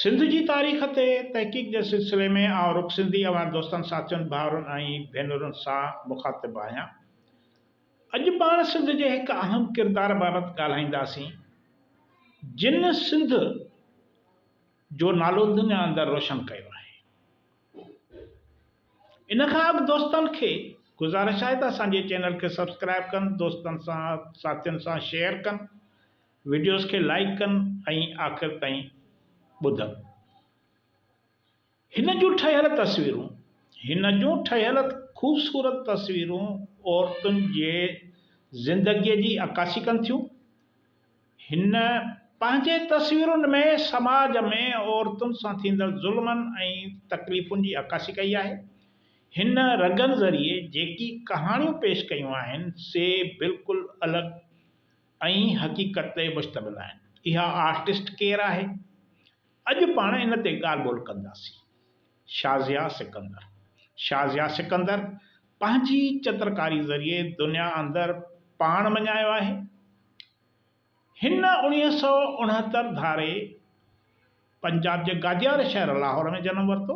सिंध जी तारीख़ ते तहक़ीक़ जे सिलसिले में आउं रुख सिंधी अवां दोस्तनि साथियुनि भाउरनि ऐं भेनरुनि सां मुख़ातिबु आहियां। अॼु पाण सिंध जे हिकु अहम किरदार बाबति ॻाल्हाईंदासीं जिन सिंध जो नालो दुनिया अंदरि रोशन कयो आहे। इन खां अॻु दोस्तनि खे गुज़ारिश आहे त असांजे चैनल खे सब्सक्राइब कनि, दोस्तनि सां साथियुनि सां शेयर कनि, वीडियोस खे लाइक कनि ऐं आख़िर ताईं ॿुधनि। हिन जूं ठहियल ख़ूबसूरत तस्वीरूं औरतुनि जे ज़िंदगीअ जी अकासी कनि थियूं। हिन पंहिंजे तस्वीरुनि में समाज में औरतुनि सां थींदड़ ज़ुल्मनि ऐं तकलीफ़ुनि जी अकासी कई आहे। हिन रंगनि ज़रिए जेकी कहाणियूं पेश कयूं आहिनि से बिल्कुलु अलॻि ऐं हक़ीक़त ते मुश्तमिल आहिनि। इहा आर्टिस्ट केरु आहे? अॼु पाण इन ते ॻाल्हि ॿोल कंदासीं। शाज़िया सिकंदर। शाज़िया सिकंदर पंहिंजी चित्रकारी ज़रिए दुनिया अंदरि पाण मञायो आहे। हिन 1969 धारे पंजाब जे गादियार शहर लाहौर में जनम वरितो।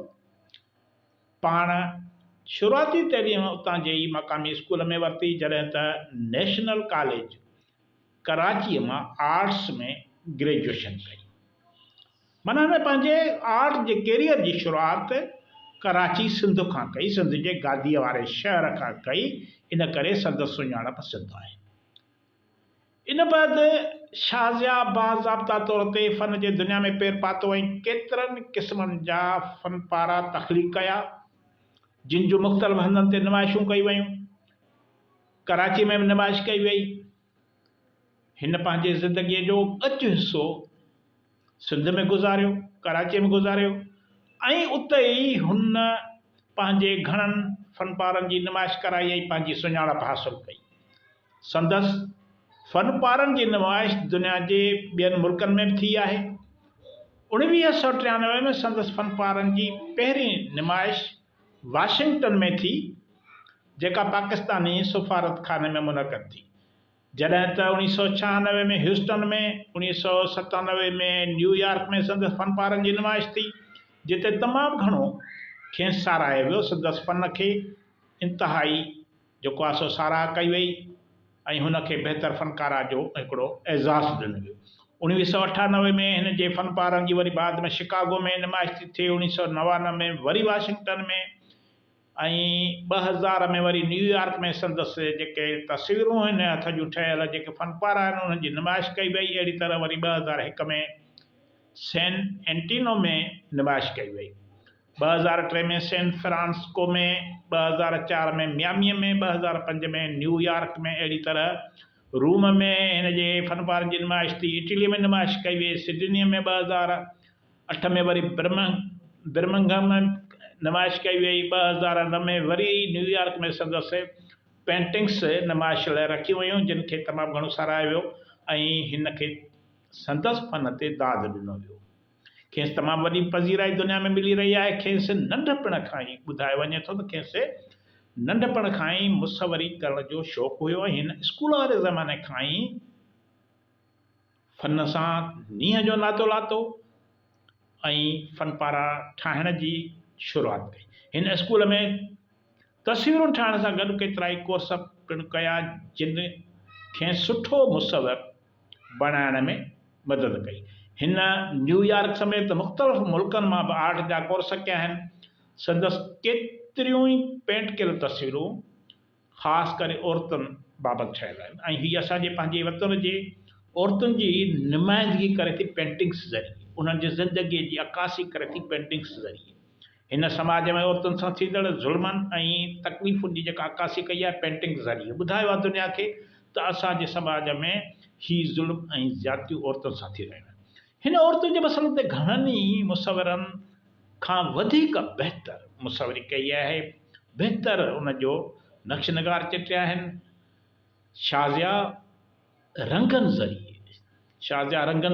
पाण शुरूआती तइलीम उतां जे ई मक़ामी स्कूल में वरिती, जॾहिं त नेशनल कॉलेज कराचीअ मां आर्ट्स में ग्रेजुएशन कई। माना हिन पंहिंजे आर्ट जे कैरियर जी शुरूआति कराची सिंध खां कई, सिंध जे गादीअ वारे शहर खां कई। इन करे संदसि सुञाणप सिंध आहे। इन बैदि शाज़िया बाज़ाब्ता तौर ते फ़न जे दुनिया में पेर पातो ऐं केतिरनि क़िस्मनि जा फ़नपारा तख़लीक़ कया, जिन जूं मुख़्तलिफ़ हंधनि ते नुमाइशूं कई वयूं। कराची में बि नुमाइश कई वई। हिन पंहिंजे ज़िंदगीअ जो अचु हिसो सिंध में गुज़ारियो, कराचीअ में गुज़ारियो ऐं उते ई हुन पंहिंजे घणनि फ़नपारनि जी नुमाइश कराई ऐं पंहिंजी सुञाणप हासिलु कई। संदसि फ़नपारनि जी नुमाइश दुनिया जे ॿियनि मुल्कनि में बि थी आहे। 1993 में संदसि फ़नपारनि जी पहिरीं नुमाइश वाशिंगटन में थी, जेका पाकिस्तानी सफ़ारतखाने में मुनक़द थी। जॾहिं त 1996 में ह्यूस्टन में, 1997 में न्यूयॉर्क में संदसि फ़नपारनि जी नुमाइश थी, जिते तमामु घणो खेसि साराहियो वियो। संदसि फ़न खे इंतिहाई जेको आहे सो साराह कई वई ऐं हुनखे बहितर फ़नकारा जो हिकिड़ो एज़ाज़ ॾिनो वियो। 1998 में हिन जे फ़नपारनि जी वरी बाद में शिकागो में नुमाइश थी थिए, 1999 में वरी वाशिंगटन में ऐं 2000 में वरी न्यूयॉर्क में संदसि जेके तस्वीरूं आहिनि हथ जूं ठहियल जेके फ़नपारा आहिनि उन्हनि जी नुमाइश कई वई। अहिड़ी तरह वरी 2001 में सैन एंटीनो में नुमाइश कई वई, 2003 में सैन फ्रांसिस्को में, 2004 में मियामीअ में, 2005 में न्यूयॉर्क में, अहिड़ी तरह रूम में हिन जे फ़नपारनि जी नुमाइश थी, इटली में नुमाइश कई वई, सिडनीअ में 2008 में वरी बिर्मिंघम में नुमाइश कई वई, 2009 में वरी न्यूयॉर्क में संदसि पेंटिंग्स नुमाइश लाइ रखी वयूं, जिन खे तमामु घणो साराहियो वियो ऐं हिन खे संदसि फ़न ते दाद ॾिनो वियो। खेसि तमामु वॾी पज़ीराई दुनिया में मिली रही आहे। खेसि नंढपण खां ई ॿुधायो वञे थो त खेसि नंढपण खां ई मुसवरी करण जो शौक़ु हुयो ऐं हिन स्कूल वारे ज़माने खां ई फ़न सां नीह जो नातो लातो ऐं फ़नपारा ठाहिण जी शुरूआति कई। हिन स्कूल में तस्वीरूं ठाहिण सां गॾु केतिरा ई कोर्स पिणु कया, जिन खे सुठो मुसवर बणाइण में मदद कई। हिन न्यूयॉर्क समेत मुख़्तलिफ़ मुल्कनि मां बि आर्ट जा कोर्स कया आहिनि। संदसि केतिरियूं ई पेंट कयल तस्वीरूं ख़ासि करे औरतुनि बाबति ठहियल आहिनि ऐं हीअ असांजे पंहिंजे वतन जे औरतुनि जी नुमाइंदगी करे थी पेंटिंग्स ज़रिए, उन्हनि जी ज़िंदगीअ जी अकासी करे थी पेंटिंग्स ज़रिए। हिन समाज में औरतुनि सां थींदड़ ज़ुल्मनि ऐं तकलीफ़ुनि जी जेका अकासी कई आहे पेंटिंग ज़रिए ॿुधायो आहे दुनिया खे त असांजे समाज में ही ज़ुल्म ऐं ज़्यादतियूं औरतुनि सां थी रहियूं आहिनि। हिन औरतुनि जे मसइलनि ते घणनि ई मुसवरनि खां वधीक बहितर मुसवरी कई आहे, बहितर उनजो नक्श नगार चिटिया आहिनि। शाज़िया रंगनि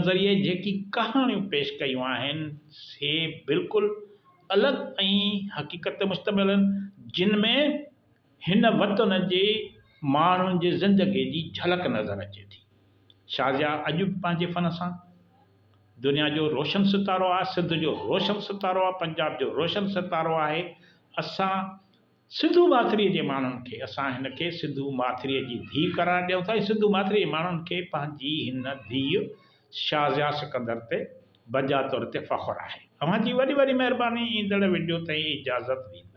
ज़रिए जेकी कहाणियूं पेश कयूं आहिनि से बिल्कुलु अलॻि ऐं हक़ीक़त मुश्तमिल आहिनि, जिन में हिन वतन जे माण्हुनि जी ज़िंदगीअ जी झलक नज़र अचे थी। शाज़िया अॼु बि पंहिंजे फ़न सां दुनिया जो रोशन सितारो आहे, सिंध जो रोशन सितारो आहे, पंजाब जो रोशन सितारो आहे। असां सिंधू माथिरीअ जे माण्हुनि खे, असां हिन खे सिंधू माथिरीअ जी धीउ करार ॾियूं था। सिंधू माथिरीअ जे माण्हुनि खे पंहिंजी हिन धीउ शाज़िया सिकंदर ते बजा तौर ते फ़ख़ुरु आहे। तव्हांजी वॾी वॾी महिरबानी। ईंदड़ वीडियो ताईं इजाज़त ॾींदा।